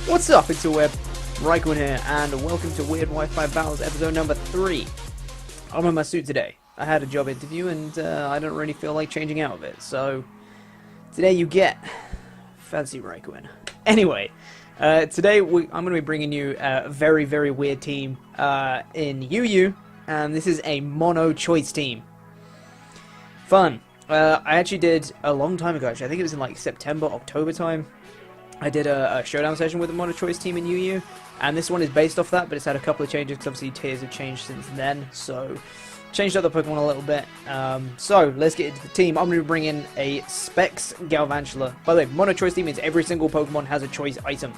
What's up, it's Web Raikkonen here, and welcome to Weird Wi-Fi Battles episode number 3. I'm in my suit today. I had a job interview and I don't really feel like changing out of it, so today you get fancy Raikkonen. Anyway, today I'm going to be bringing you a very, very weird team in UU, and this is a mono choice team. Fun. I actually did a long time ago, actually. I think it was in like September, October time. I did a showdown session with a mono choice team in UU, and this one is based off that, but it's had a couple of changes because obviously tiers have changed since then, so changed up the Pokemon a little bit. So let's get into the team. I'm going to be bringing a Specs Galvantula. By the way, mono choice team means every single Pokemon has a choice item.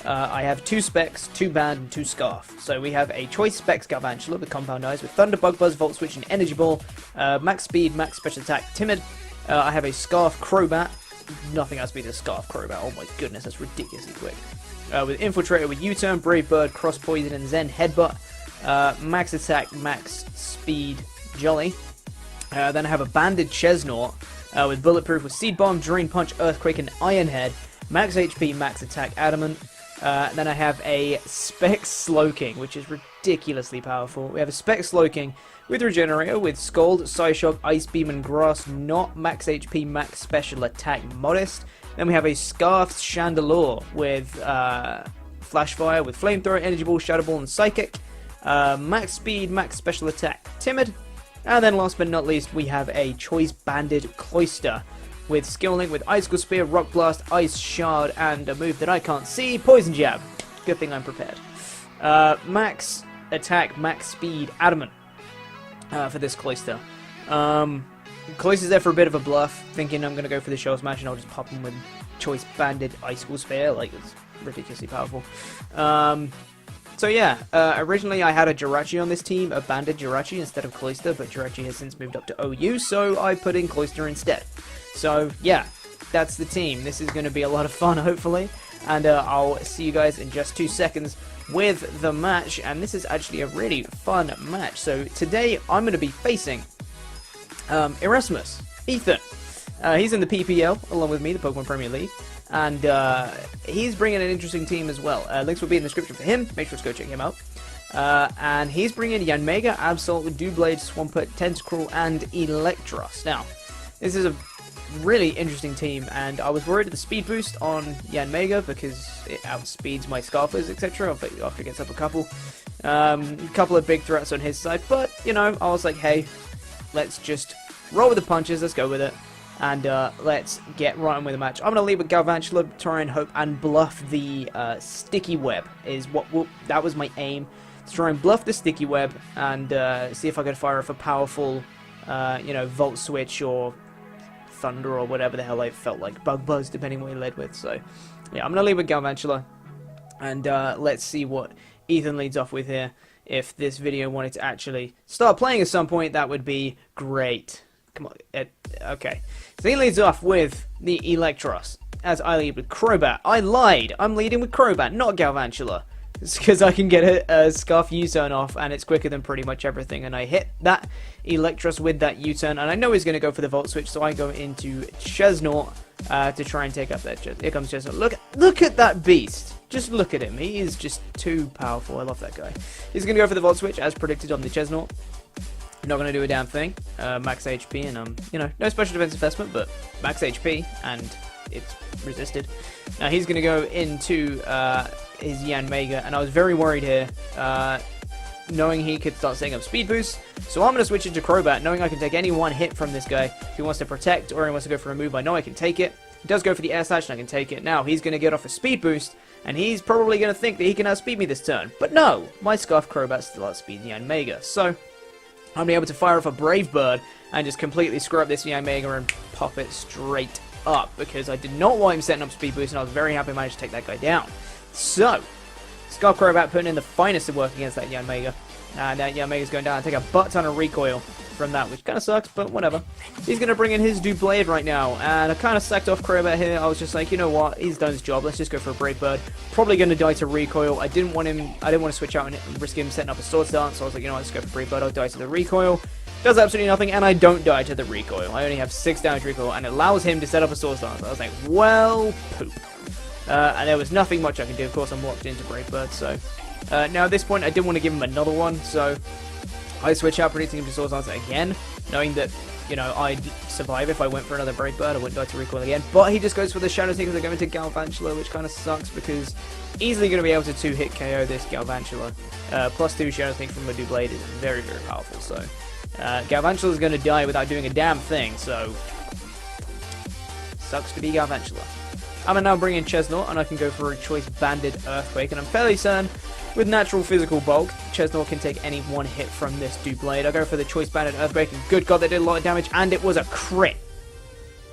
I have 2 Specs, 2 Band, and 2 Scarf. So we have a choice Specs Galvantula with Compound Eyes with Thunder, Bug Buzz, Volt Switch, and Energy Ball. Max Speed, Max Special Attack, Timid. I have a Scarf Crobat. Nothing else beats a Scarf Crobat. Oh my goodness, that's ridiculously quick. With Infiltrator, with U-Turn, Brave Bird, Cross Poison, and Zen Headbutt. Max Attack, Max Speed, Jolly. Then I have a Banded Chesnaught with Bulletproof, with Seed Bomb, Drain Punch, Earthquake, and Iron Head. Max HP, Max Attack, Adamant. Then I have a Specs Slowking, which is ridiculously powerful. We have a Specs Slowking with Regenerator, with Scald, Psyshock, Ice Beam, and Grass Knot, Max HP, Max Special Attack, Modest. Then we have a Scarfed Chandelure with Flashfire, with Flamethrower, Energy Ball, Shadow Ball, and Psychic. Max Speed, Max Special Attack, Timid. And then last but not least, we have a Choice Banded Cloyster with Skill Link, with Icicle Spear, Rock Blast, Ice Shard, and a move that I can't see, Poison Jab. Good thing I'm prepared. Max Attack, Max Speed, Adamant for this Cloyster. Cloyster's there for a bit of a bluff, thinking I'm going to go for the Shell Smash and I'll just pop him with Choice Banded Icicle Spear. Like, it's ridiculously powerful. So yeah, originally I had a Jirachi on this team, a Banded Jirachi instead of Cloyster, but Jirachi has since moved up to OU, so I put in Cloyster instead. So yeah, that's the team. This is going to be a lot of fun, hopefully, and I'll see you guys in just 2 seconds with the match, and this is actually a really fun match. So today I'm going to be facing Erasthamus, Ethan. He's in the PPL along with me, the Pokemon Premier League, and he's bringing an interesting team as well. Links will be in the description for him. Make sure to go check him out. And he's bringing Yanmega, Absol, Doublade, Swampert, Tentacruel, and Electros. Now, this is a really interesting team, and I was worried of the speed boost on Yanmega because it outspeeds my Scarfers, etc. After it gets up a couple. Couple of big threats on his side, but, you know, I was like, hey, let's just roll with the punches, let's go with it, and let's get right on with the match. I'm going to lead with Galvantula, try and hope and bluff the Sticky Web, that was my aim, to try and bluff the Sticky Web, and see if I could fire off a powerful, you know, Volt Switch, or Thunder, or whatever the hell I felt like, Bug Buzz, depending what he led with. So yeah, I'm going to lead with Galvantula, and let's see what Ethan leads off with here. If this video wanted to actually start playing at some point, that would be great. Come on. Okay. So he leads off with the Electros, as I lead with Crobat. I lied. I'm leading with Crobat, not Galvantula. It's because I can get a Scarf U-turn off, and it's quicker than pretty much everything. And I hit that Electros with that U-turn, and I know he's going to go for the Volt Switch, so I go into Chesnaught to try and take up that Chesnaught. Here comes Chesnaught. Look at that beast. Just look at him. He is just too powerful. I love that guy. He's going to go for the Volt Switch, as predicted on the Chesnaught. Not going to do a damn thing. Max HP, and you know, no special defense investment, but max HP, and it's resisted. Now he's going to go into his Yanmega, and I was very worried here, knowing he could start setting up Speed Boost. So I'm going to switch into Crobat, knowing I can take any one hit from this guy. If he wants to protect or he wants to go for a move, I know I can take it. He does go for the Air Slash, and I can take it. Now he's going to get off a Speed Boost, and he's probably going to think that he can outspeed me this turn. But no, my Scarf Crobat still outspeeds Yanmega. So I'm going to be able to fire off a Brave Bird and just completely screw up this Yanmega and pop it straight up, because I did not want him setting up Speed Boost, and I was very happy I managed to take that guy down. So, Scarf Crobat putting in the finest of work against that Yanmega, and that Yanmega's going down and take a butt ton of recoil from that, which kind of sucks, but whatever. He's going to bring in his Doublade right now, and I kind of sacked off Crobat here. I was just like, you know what, he's done his job, let's just go for a Brave Bird. Probably going to die to recoil. I didn't want to switch out and risk him setting up a Swords Dance, so I was like, you know what, let's go for Brave Bird, I'll die to the recoil. Does absolutely nothing, and I don't die to the recoil. I only have 6 damage recoil, and it allows him to set up a Swords Dance. I was like, well, poop. And there was nothing much I could do. Of course, I'm locked into Brave Bird, so... now, at this point, I didn't want to give him another one, so... I switch out, predicting him to Swords Dance again, knowing that, you know, I'd survive if I went for another Brave Bird. I wouldn't die to recoil again. But he just goes for the Shadow Sneak, because they're going to Galvantula, which kind of sucks, because easily going to be able to 2-hit KO this Galvantula. Plus 2 Shadow Sneak from Medu Blade is very, very powerful, so... Galvantula is going to die without doing a damn thing, so... Sucks to be Galvantula. I'm going to now bring in Chesnaught, and I can go for a Choice Banded Earthquake, and I'm fairly certain, with natural physical bulk, Chesnaught can take any one hit from this Blade. I go for the Choice Banded Earthquake, and good god, that did a lot of damage, and it was a crit!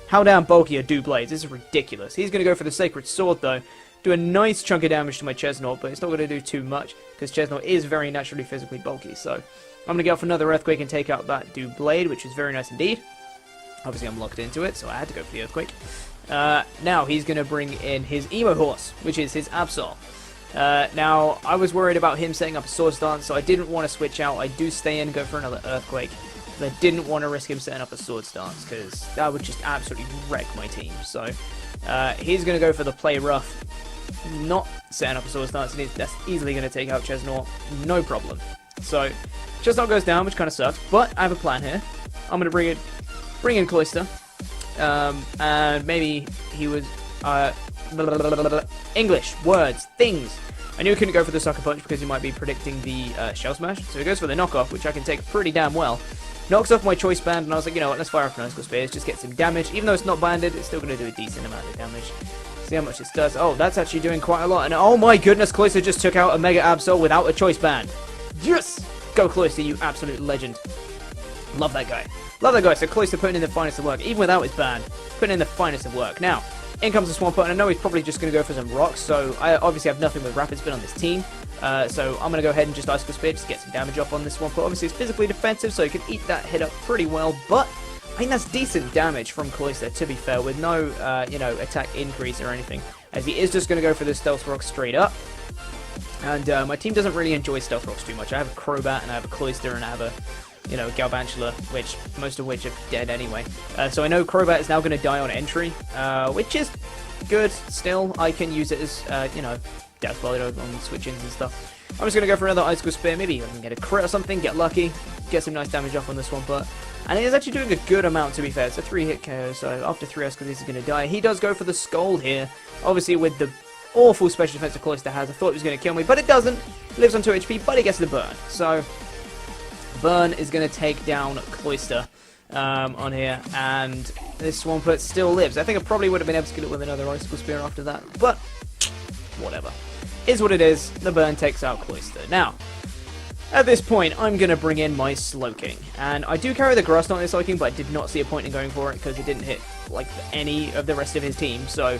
How damn bulky are Blades? This is ridiculous. He's going to go for the Sacred Sword, though, do a nice chunk of damage to my Chesnaught, but it's not going to do too much, because Chesnaught is very naturally physically bulky, so... I'm going to go for another Earthquake and take out that Blade, which is very nice indeed. Obviously, I'm locked into it, so I had to go for the Earthquake. Now, he's going to bring in his Emo Horse, which is his Absol. Now, I was worried about him setting up a Swords Dance, so I didn't want to switch out. I do stay in and go for another Earthquake. But I didn't want to risk him setting up a Swords Dance, because that would just absolutely wreck my team. So, he's going to go for the Play Rough, not setting up a Swords Dance, and that's easily going to take out Chesnaught, no problem. So, Chesnaught goes down, which kind of sucks, but I have a plan here. I'm going to bring in Cloyster, and maybe he was, English, words, things. I knew he couldn't go for the Sucker Punch because he might be predicting the Shell Smash, so he goes for the Knockoff, which I can take pretty damn well. Knocks off my Choice Band, and I was like, you know what, let's fire off an Icicle Spears, just get some damage. Even though it's not banded, it's still going to do a decent amount of damage. See how much this does. Oh, that's actually doing quite a lot, and oh my goodness, Cloyster just took out a Mega Absol without a Choice Band. Yes! Go Cloyster, you absolute legend. Love that guy. Love that guy. So Cloyster putting in the finest of work, even without his band, putting in the finest of work. Now, in comes the Swampert, and I know he's probably just going to go for some rocks, so I obviously have nothing with Rapid Spin on this team. So I'm going to go ahead and just Icicle Spear, just get some damage off on this Swampert. Obviously, it's physically defensive, so he can eat that hit up pretty well, but I think that's decent damage from Cloyster, to be fair, with no, you know, attack increase or anything, as he is just going to go for the Stealth Rock straight up. And my team doesn't really enjoy Stealth Rocks too much. I have a Crobat, and I have a Cloyster, and I have a, you know, Galvantula, which most of which are dead anyway. So I know Crobat is now going to die on entry, which is good still. I can use it as, you know, Death Blade on switch-ins and stuff. I'm just going to go for another Icicle Spear. Maybe I can get a crit or something, get lucky, get some nice damage off on this Swampert. And he is actually doing a good amount, to be fair. It's a 3-hit KO, so after 3 Icicle Spears, he's going to die. He does go for the Scold here, obviously with the awful special defense that Cloyster has. I thought it was going to kill me, but it doesn't. Lives on 2 HP, but he gets the burn. So, burn is going to take down Cloyster on here, and this Swampert still lives. I think I probably would have been able to get it with another Icicle Spear after that, but whatever. Is what it is. The burn takes out Cloyster. Now, at this point, I'm going to bring in my Slowking. And I do carry the Grass Knot in this Slowking, but I did not see a point in going for it because it didn't hit like any of the rest of his team. So,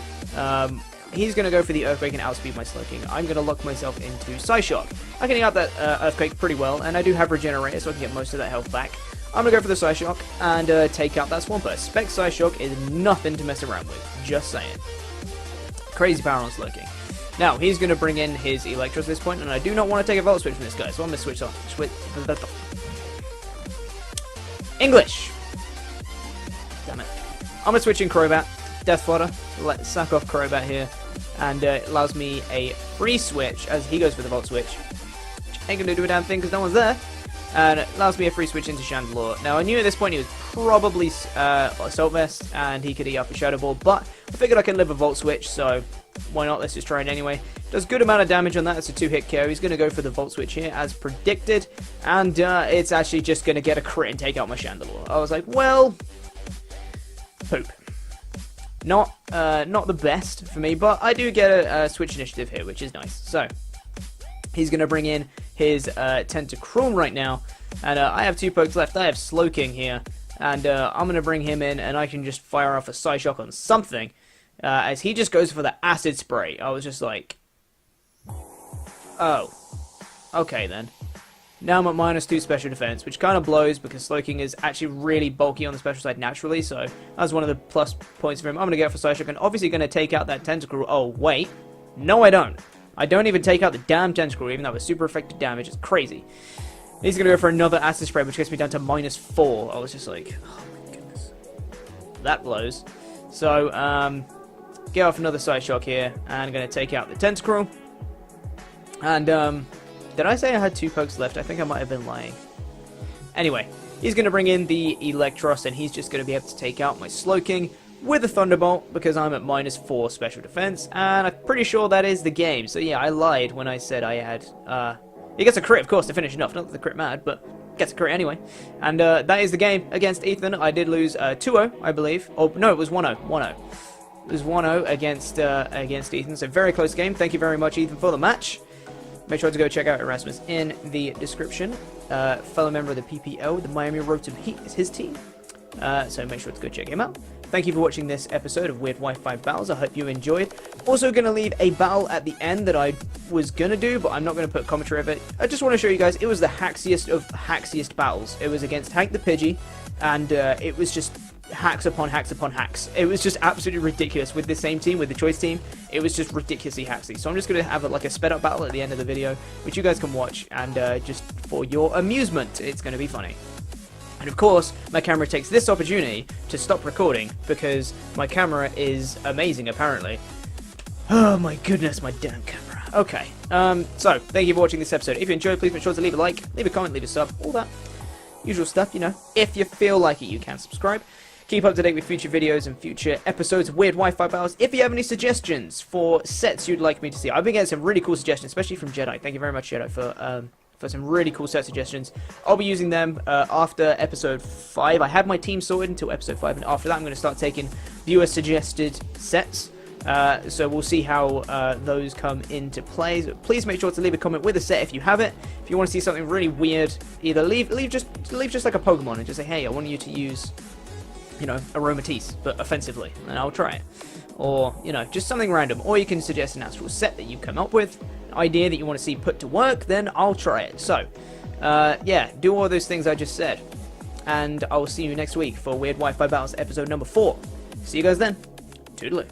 he's going to go for the Earthquake and outspeed my Slowking. I'm going to lock myself into Psyshock. I can out that Earthquake pretty well, and I do have Regenerator, so I can get most of that health back. I'm going to go for the Psyshock and take out that Swampert. Spec Psyshock is nothing to mess around with. Just saying. Crazy power on Slowking. Now, he's going to bring in his Electros at this point, and I do not want to take a Volt Switch from this guy, so I'm going to switch on. English! Damn it. I'm going to switch in Crobat. Death Fodder. Let's sack off Crobat here. And it allows me a free switch as he goes for the Volt Switch. Which ain't going to do a damn thing because no one's there. And it allows me a free switch into Chandelure. Now, I knew at this point he was probably Assault Vest and he could eat up a Shadow Ball, but I figured I can live a Volt Switch, so why not? Let's just try it anyway. Does good amount of damage on that. It's a 2-hit KO. He's going to go for the Volt Switch here, as predicted, and it's actually just going to get a crit and take out my Chandelure. I was like, well, poop. Not the best for me, but I do get a switch initiative here, which is nice. So, he's going to bring in his Tentacruel right now, and I have 2 pokes left. I have Slowking here, and I'm going to bring him in, and I can just fire off a Psyshock on something, as he just goes for the Acid Spray. I was just like, oh, okay then. Now I'm at -2 special defense, which kind of blows because Slowking is actually really bulky on the special side naturally, so that's one of the plus points for him. I'm going to go for Psyshock and obviously going to take out that Tentacruel. Oh, wait. No, I don't. I don't even take out the damn Tentacruel, even though it was super effective damage. It's crazy. He's going to go for another Acid Spray, which gets me down to -4. I was just like, oh my goodness. That blows. So, get off another side shock here, and I'm going to take out the Tentacruel. And, did I say I had 2 pokes left? I think I might have been lying. Anyway, he's going to bring in the Electros, and he's just going to be able to take out my Slowking with a Thunderbolt, because I'm at -4 special defense, and I'm pretty sure that is the game. So yeah, I lied when I said I had, he gets a crit, of course, to finish it off. Not that the crit mad, but gets a crit anyway. And that is the game against Ethan. I did lose 2-0, I believe. Oh, no, it was 1-0. 1-0. It was 1-0 against Ethan, so very close game. Thank you very much, Ethan, for the match. Make sure to go check out Erasthamus in the description. Fellow member of the PPO, the Miami Rotom Heat is his team. So make sure to go check him out. Thank you for watching this episode of Weird Wi-Fi Battles. I hope you enjoyed. Also going to leave a battle at the end that I was going to do, but I'm not going to put commentary of it. I just want to show you guys, it was the haxiest of haxiest battles. It was against Hank the Pidgey, and it was just hacks upon hacks upon hacks. It was just absolutely ridiculous with the same team, with the choice team. It was just ridiculously hacksy. So I'm just going to have like a sped up battle at the end of the video, which you guys can watch, and just for your amusement, it's going to be funny. And of course, my camera takes this opportunity to stop recording, because my camera is amazing, apparently. Oh my goodness, my damn camera. Okay, so, thank you for watching this episode. If you enjoyed, please make sure to leave a like, leave a comment, leave a sub, all that usual stuff, you know. If you feel like it, you can subscribe. Keep up to date with future videos and future episodes of Weird Wi-Fi Battles. If you have any suggestions for sets you'd like me to see, I've been getting some really cool suggestions, especially from Jedi. Thank you very much, Jedi, for some really cool set suggestions. I'll be using them after episode 5. I have my team sorted until episode 5, and after that I'm going to start taking viewer suggested sets. So we'll see how those come into play. So please make sure to leave a comment with a set if you have it. If you want to see something really weird, either leave just like a Pokemon and just say, hey, I want you to use, you know, Aromatisse, but offensively, and I'll try it. Or, you know, just something random. Or you can suggest an actual set that you come up with, an idea that you want to see put to work, then I'll try it. So, yeah, do all those things I just said. And I will see you next week for Weird Wi-Fi Battles episode number 4. See you guys then. Toodaloo.